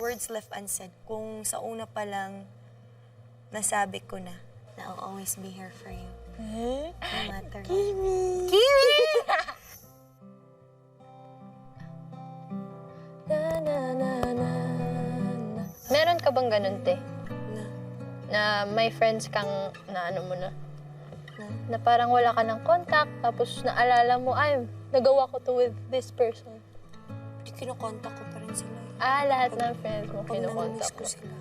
words left unsaid. Kung sa una pa lang, nasabi ko na I'll always be here for you. No matter what. Kimi! Kimi! Na, na, na, na, na. Meron ka bang ganun, te? Na may friends kang na ano mo na? Na parang wala ka ng contact, tapos naalala mo, ay, nagawa ko to with this person. Kinukontak ko pa rin sila. Lahat ng friends mo Pag kinukontak namimiss ko mo. sila.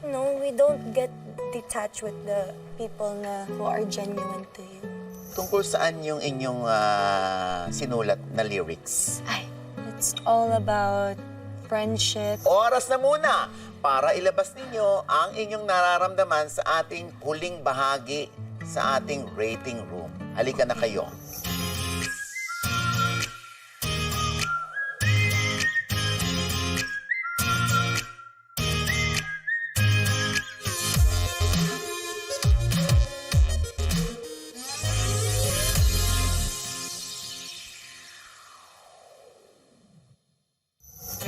No, we don't get detached with the people who are genuine to you. Tungkol saan yung inyong sinulat na lyrics? Ay, It's all about friendship. Oras na muna para ilabas ninyo ang inyong nararamdaman sa ating huling bahagi sa ating rating room. Halika na kayo.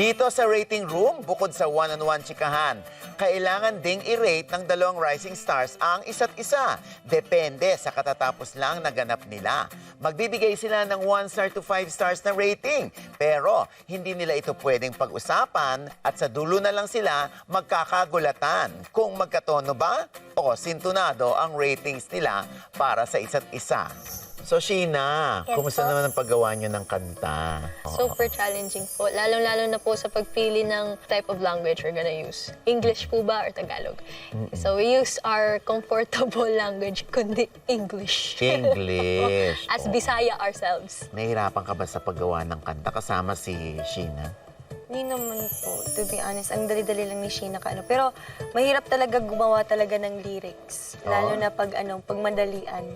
Dito sa rating room, bukod sa one-on-one chikahan, kailangan ding i-rate ng dalawang rising stars ang isa't isa. Depende sa katatapos lang na ganap nila. Magbibigay sila ng 1 star to 5 stars na rating. Pero hindi nila ito pwedeng pag-usapan at sa dulo na lang sila magkakagulatan kung magkatono ba o sintonado ang ratings nila para sa isa't isa. So, Sheena, Yes, kumusta po? naman ang paggawa niyo ng kanta? super challenging po. Lalong-lalo na po sa pagpili ng type of language we're gonna use. English po ba or Tagalog? So we use our comfortable language, kundi English. English. As Bisaya ourselves. Nahihirapan ka ba sa paggawa ng kanta kasama si Sheena? Hindi naman po, to be honest. Ang dali-dali lang ni Sheena ka, ano. Pero mahirap talaga gumawa talaga ng lyrics. Lalo na pag madalian.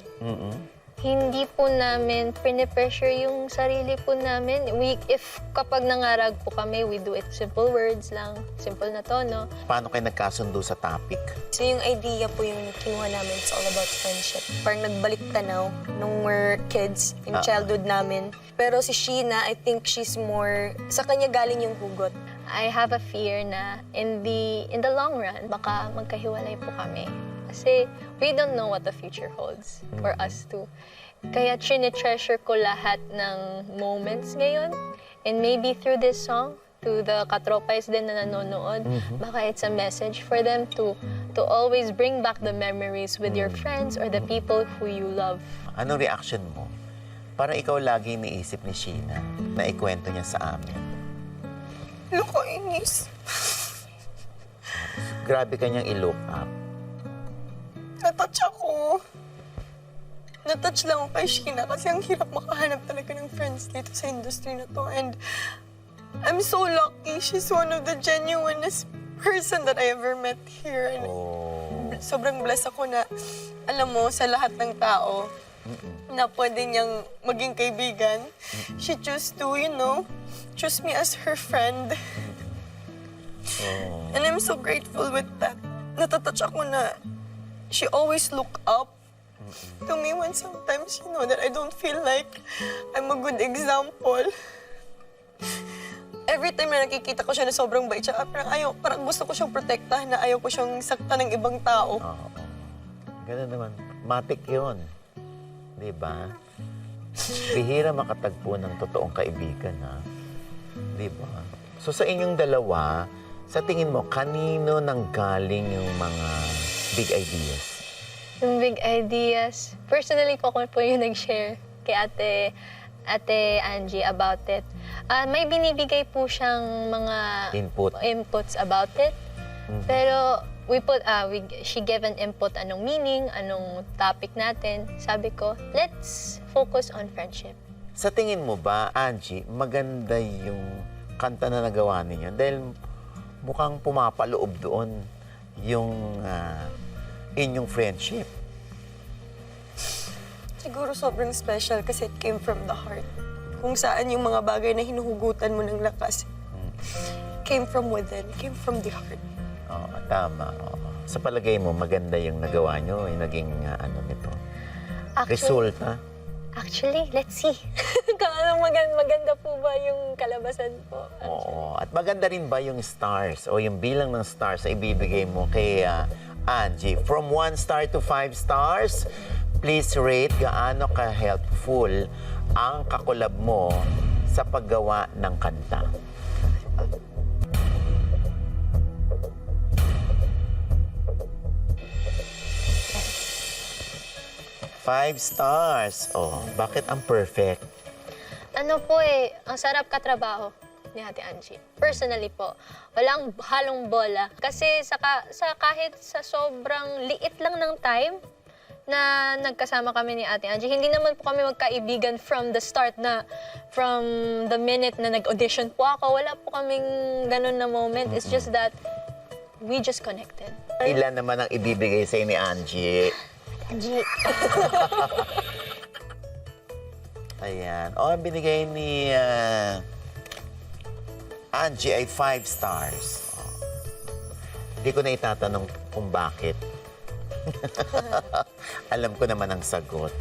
Hindi po namin pinipressure yung sarili po namin. If kapag nangarag po kami, we do it simple words lang, simple na tono. Paano kayo nagkasundo sa topic? So yung idea po yung kinuha namin, it's all about friendship. Parang nagbalik tanaw nung we're kids, in childhood namin. Pero si Sheena, I think she's more, sa kanya galing yung hugot. I have a fear na in the long run, baka magkahiwalay po kami. Kasi we don't know what the future holds for us too. Kaya treasure ko lahat ng moments ngayon. And maybe through this song, to the katropais din na nanonood, baka it's a message for them to always bring back the memories with your friends or the people who you love. Anong reaction mo? Parang ikaw lagi iniisip ni Sheena na ikwento niya sa amin. Nakainis. Grabe kanyang i-look up. Natouch ako. Natouch lang ako kay Sheena kasi ang hirap makahanap talaga ng friends dito sa industry na to. And I'm so lucky. She's one of the genuinest person that I ever met here. And sobrang blessed ako na, alam mo, sa lahat ng tao na pwede niyang maging kaibigan, she chose to, choose me as her friend. And I'm so grateful with that. Natatouch ako na she always look up to me when sometimes, that I don't feel like I'm a good example. Every time na nakikita ko siya na sobrang bait siya, parang gusto ko siyang protektahan na ayaw ko siyang sakta ng ibang tao. Oo. Ganun naman. Matik yun. Di ba? Bihira makatagpo ng totoong kaibigan, ha? Di ba? So sa inyong dalawa, sa tingin mo, kanino nanggaling yung mga big ideas? Yung big ideas, personally po ako po yung nag-share kay Ate Angie about it. May binibigay po siyang mga inputs about it. Pero she gave an input anong meaning, anong topic natin. Sabi ko, let's focus on friendship. Sa tingin mo ba, Angie, maganda yung kanta na nagawa ninyo? Dahil mukhang pumapaloob doon yung inyong friendship. Siguro sobrang special kasi it came from the heart. Kung saan yung mga bagay na hinuhugutan mo ng lakas, came from within, came from the heart. Oo, tama. Oo. Sa palagay mo, maganda yung nagawa nyo, yung naging nito. Actually, Resulta? Actually, let's see. Kung anong maganda po ba yung kalabasan po. Oo. At maganda rin ba yung stars o yung bilang ng stars na ibibigay mo kay Angie? From 1 star to 5 stars, please rate gaano ka-helpful ang kakulab mo sa paggawa ng kanta. 5 stars. Oh, bakit ang perfect? Ano po ang sarap katrabaho ni Ate Angie. Personally po, walang halong bola. Kasi sa kahit sa sobrang liit lang ng time na nagkasama kami ni Ate Angie, hindi naman po kami magkaibigan from the start na from the minute na nag-audition po ako. Wala po kaming ganun na moment. It's just that we just connected. Ilan naman ang ibibigay sa'yo ni Angie? Angie. Ayan. O, ang binigay ni Angie ay 5 stars. Oh. Hindi ko na itatanong kung bakit. Alam ko naman ang sagot.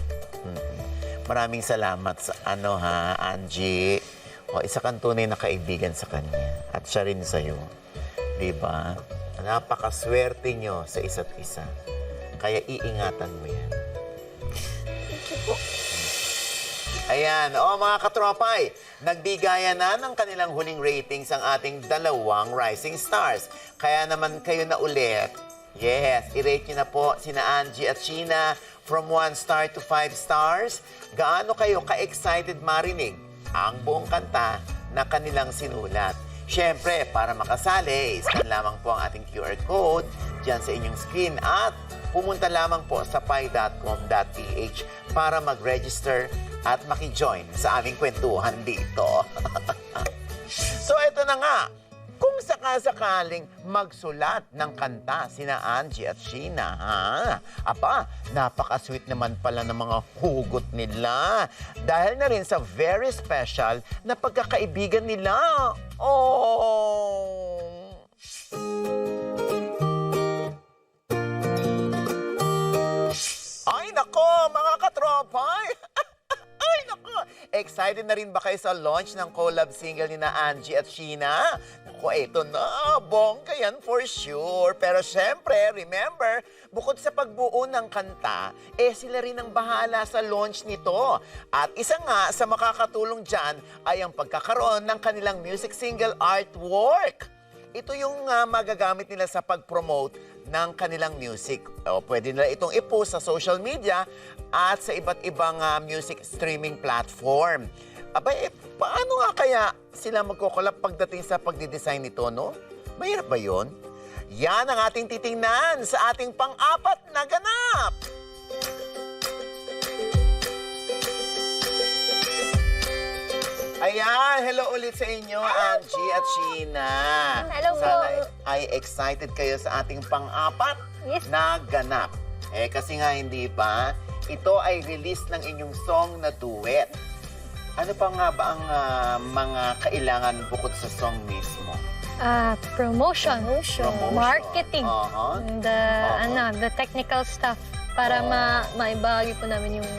Maraming salamat sa Angie. O, isa kang tunay na kaibigan sa kanya. At siya rin sa'yo. Diba? Napakaswerte nyo sa isa't isa. Kaya iingatan mo yan. Ayan. O, mga katropay, nagbigayan na ng kanilang huling ratings ang ating dalawang rising stars. Kaya naman kayo na ulit. Yes, i-rate nyo na po sina Angie at Sheena from 1 star to 5 stars. Gaano kayo ka-excited marinig ang buong kanta na kanilang sinulat? Siyempre, para makasali, scan lamang po ang ating QR code dyan sa inyong screen at pumunta lamang po sa pi.com.ph para mag-register at maki-join sa aming kwentuhan dito. So, ito na nga. Kung sakasakaling magsulat ng kanta sina Angie at Sheena, ha? Aba, napaka-sweet naman pala ng mga hugot nila. Dahil na rin sa very special na pagkakaibigan nila. Oh! Ay, nako, mga katropay! Ay, naku! Excited na rin ba kayo sa launch ng collab single ni na Angie at Sheena? Naku, eto na. Bongga yan for sure. Pero syempre, remember, bukod sa pagbuo ng kanta, sila rin ang bahala sa launch nito. At isa nga sa makakatulong dyan ay ang pagkakaroon ng kanilang music single artwork. Ito yung magagamit nila sa pag-promote ng kanilang music. O, pwede nila itong i-post sa social media at sa iba't ibang music streaming platform. Aba, paano nga kaya sila magkukulap pagdating sa pagdidesign nito, no? Mahirap ba yun? Yan ang ating titingnan sa ating pang-apat na ganap! Ayan, hello ulit sa inyo, Angie at Sheena. Hello po. Sana ay excited kayo sa ating pang-apat Yes. na ganap. Kasi nga hindi ba, ito ay release ng inyong song na duet. Ano pa nga ba ang mga kailangan bukod sa song mismo? Promotion. Promotion. Marketing. Uh-huh. The technical stuff para maibahagi po namin yung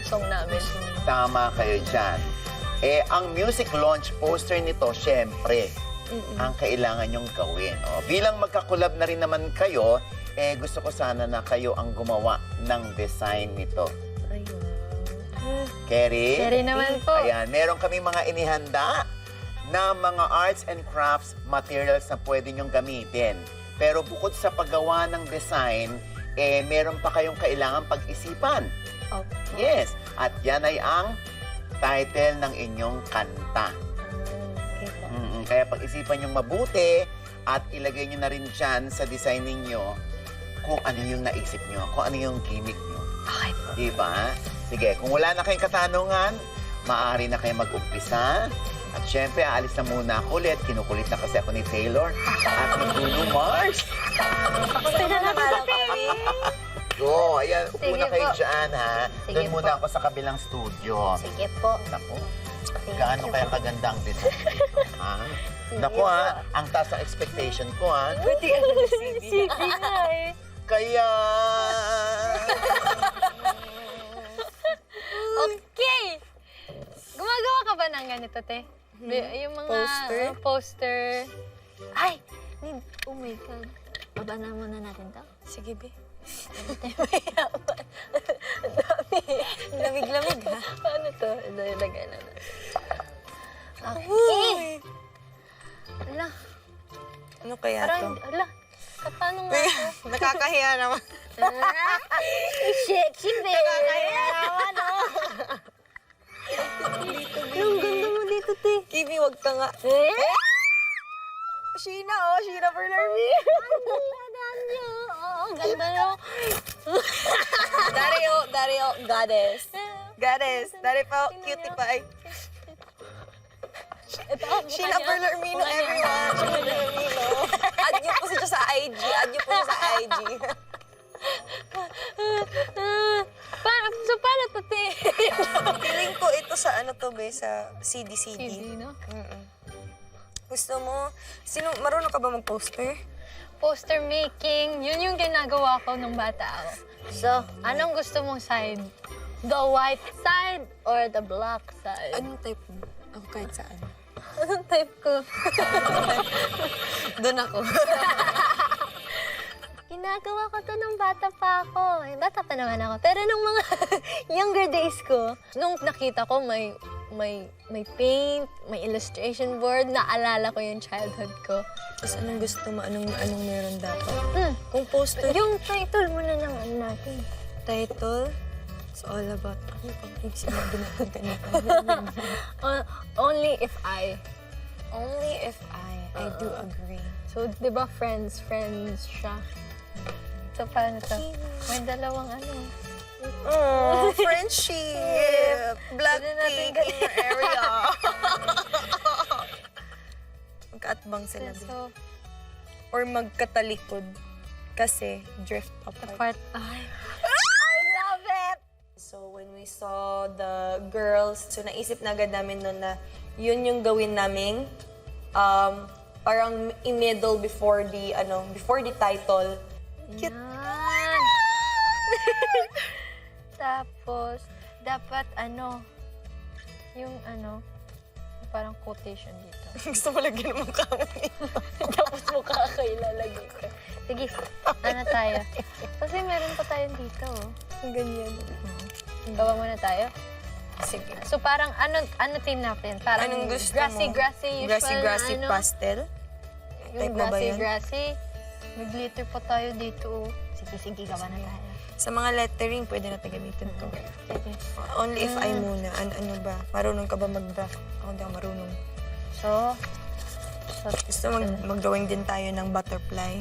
song namin. Tama kayo dyan. Ang music launch poster nito, syempre, ang kailangan nyong gawin. Bilang magkakulab na rin naman kayo, gusto ko sana na kayo ang gumawa ng design nito. Kerry? Kerry naman po. Ayan, meron kami mga inihanda na mga arts and crafts materials na pwede nyong gamitin. Pero bukod sa paggawa ng design, meron pa kayong kailangan pag-isipan. Okay. Yes, at yan ay ang title ng inyong kanta. Okay po. Kaya pag-isipan nyo mabuti at ilagay nyo na rin dyan sa design ninyo kung ano yung naisip nyo, kung ano yung gimmick nyo. Okay po. Diba? Sige, kung wala na kayong katanungan, maaari na kayo mag-umpisa. At syempre, aalis na muna ako ulit. Kinukulit na kasi ako ni Taylor at ni Bruno Mars. Gusto na naman sa Perry. Go! Ayan, Sige una kayo po. dyan, ha? Sige Doon muna po. ako sa kabilang studio. Sige po. Naku, Thank gaano you kaya po. kaganda ang design dito, ha? Naku, ha? Ang taas ng expectation ko, ha? Pwede ka na CV na eh. Kaya... Okay! ba ng ganito, te? Yung mga Poster? poster. Ay! Oh my God. Baba na muna natin to. Sige, be. Ang dami. Lamig-lamig, ha? Paano to? Ilagay na natin. Okay. Uy! Ala, Ano kaya parang, to? ala. Paano nga to? Nakakahiya naman. Sexy, babe. Nakakahiya naman, oh. Ang ganda mo dito, te. Kimi, wag ka nga. Sheena, oh. Sheena Berlarmi. Tandaan niyo. Oo, ganda no. Dario, goddess. Goddess. Dari pa, cutie pa. Ay. Ito, Sheena Berlarmino, everyone. Sheena Berlarmino. Add niyo po siya sa IG. Add niyo po siya sa IG. Paano to, te? Feeling ko ito sa ano to, be, sa CD. CD, no? Gusto mo, marunong ka ba mag-poster? Poster making, yun yung ginagawa ko nung bata ako. So, anong gusto mong side? The white side or the black side? Anong type mo? Ako kahit saan. Anong type ko? Doon ako. Ginagawa ko to nung bata pa ako. Bata pa naman ako. Pero nung mga younger days ko, nung nakita ko may paint, may illustration board, naalala ko yung childhood ko. Tapos anong gusto mo? Anong meron dapat? Kung poster, Yung title mo na naman natin. title, it's all about, ano pang sinabi natin kanina? Only if I. Only if I do agree. So, di ba friends siya? So, paano to? May dalawang ano. Oh, friendship! Black Pwede natin cake in your area. Magkaatbang sila. din. So, Or magkatalikod. Kasi drift the apart. part, ay, I love it! So when we saw the girls, so naisip na agad namin noon na yun yung gawin naming parang i-middle before the title. Cute. yan. Tapos, dapat yung parang quotation dito. Gusto mo lagyan ng mukha mo Tapos mukha ka ilalagay ko. Sige, tayo. Kasi meron pa tayo dito. Ganyan. Gawa muna tayo. Sige. So parang ano team natin? Parang Anong gusto grassy, mo? usual Grassy na pastel? Yung Type mo ba yan? grassy. May glitter pa tayo dito. Sige, gawa na tayo. Sa mga lettering, pwede natin gamitin to. Sige. Only if I muna. Ano ba? Marunong ka ba mag-draft? Ako hindi ako marunong. So Gusto mag-drawing din tayo ng butterfly.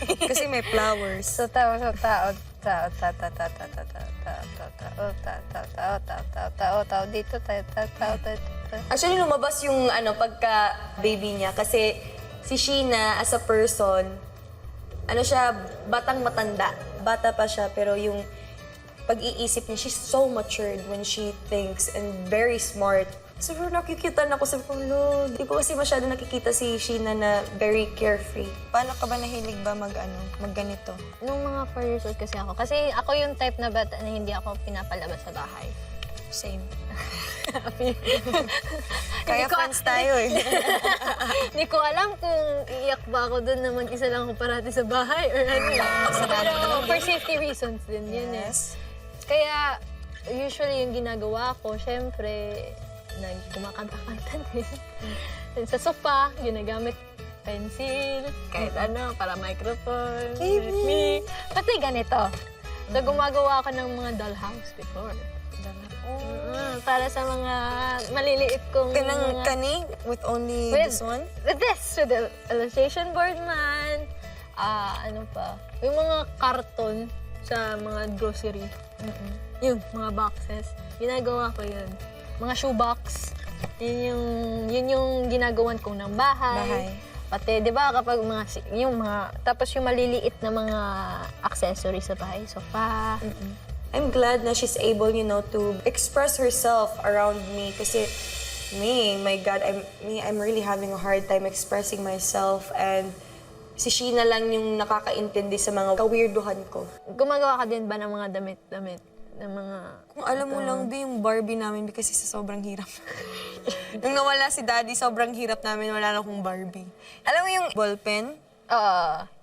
Kasi may flowers. tao dito tao. Actually, lumabas yung pagka baby niya kasi si Sheena as a person, siya, batang matanda. Bata pa siya, pero yung pag-iisip niya, she's so matured when she thinks and very smart. So, nakikita na ako sa Lord. Hindi ko kasi masyado nakikita si Sheena na very carefree. Paano ka ba nahilig ba magganito? Nung mga 4 years old kasi ako. Kasi ako yung type na bata na hindi ako pinapalabas sa bahay. Same. Kaya friends tayo eh. Hindi ko alam kung iiyak ba ako doon na mag-isa lang ako parati sa bahay or ano. Pero for safety reasons din yun Yes. Kaya usually yung ginagawa ko, syempre, kumakanta-kanta din. Sa sofa, ginagamit pencil, kahit ano, para microphone, with me. Pati ganito. So gumagawa ako ng mga dollhouse before. Para sa mga maliliit kong Kani? With only With- this one? With the illustration board man. Ano pa? Yung mga karton sa mga grocery. Yung mga boxes. Ginagawa ko yun. Mga shoebox. Yun yung ginagawan kong ng bahay. Pati, di ba, kapag tapos yung maliliit na mga accessories sa bahay, sofa. I'm glad na she's able, to express herself around me. Kasi my God, I'm really having a hard time expressing myself. And si Sheena lang yung nakakaintindi sa mga kawirduhan ko. Gumagawa ka din ba ng mga damit-damit ng mga... Kung alam mo lang, Bi, yung Barbie namin, Bi, kasi sa sobrang hirap. Nung nawala si Daddy, sobrang hirap namin, wala na akong Barbie. Alam mo yung ballpen?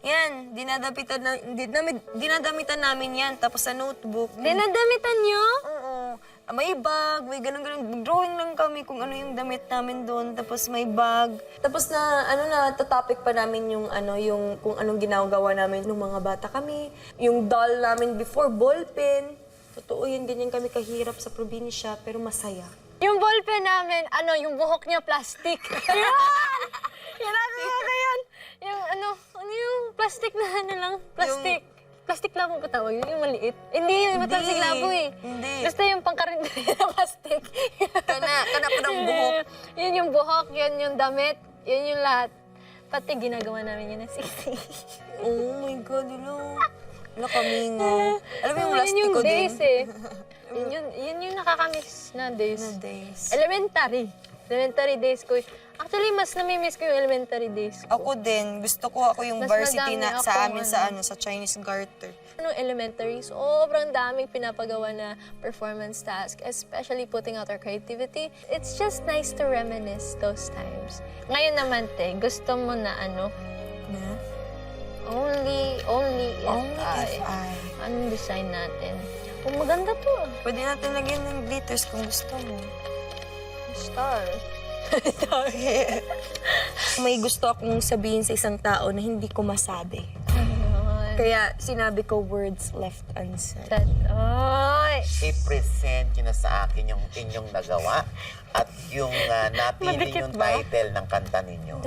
Yan, dinadamitan namin yan. Tapos sa notebook. Dinadamitan nyo? Oo. May bag, may ganun-ganun. Drawing lang kami kung ano yung damit namin doon. Tapos may bag. Tapos na topic pa namin yung yung kung anong ginagawa namin nung mga bata kami. Yung doll namin before, ballpen. Totoo yan, ganyan kami kahirap sa probinsya, pero masaya. Yung ballpen namin, yung buhok niya plastic. Yan! Yan, yan. Yung yung plastic na lang, plastic. Plastic labo ba tawag yun? Yung maliit? Hindi, yung plastic labo eh. Hindi. Basta yung pangkarinderiya na plastic. Kana pa ng buhok. Yun yung buhok, yun yung damit, yun yung lahat. Pati ginagawa namin yun na sexy. Oh my God, Wala kami nga. Alam mo yung last Yun yung ko din? days eh. Yun yung nakakamiss na days. Na days. Elementary days ko. Actually, mas namimiss ko yung elementary days ko. Ako din. Gusto ko ako yung Mas varsity madami na sa akong amin sa Chinese Garter. Nung elementary, sobrang daming pinapagawa na performance task, especially putting out our creativity. It's just nice to reminisce those times. Ngayon naman, te, gusto mo na Na? only if I. Anong design natin? Oh, maganda to. Pwede natin lagyan ng glitters kung gusto mo. Star. May gusto akong sabihin sa isang tao na hindi ko masabi. Ayun. Kaya sinabi ko words left unsaid. Ay! I-present nyo na sa akin yung inyong nagawa at yung napili Madikit yung ba? title ng kanta ninyo.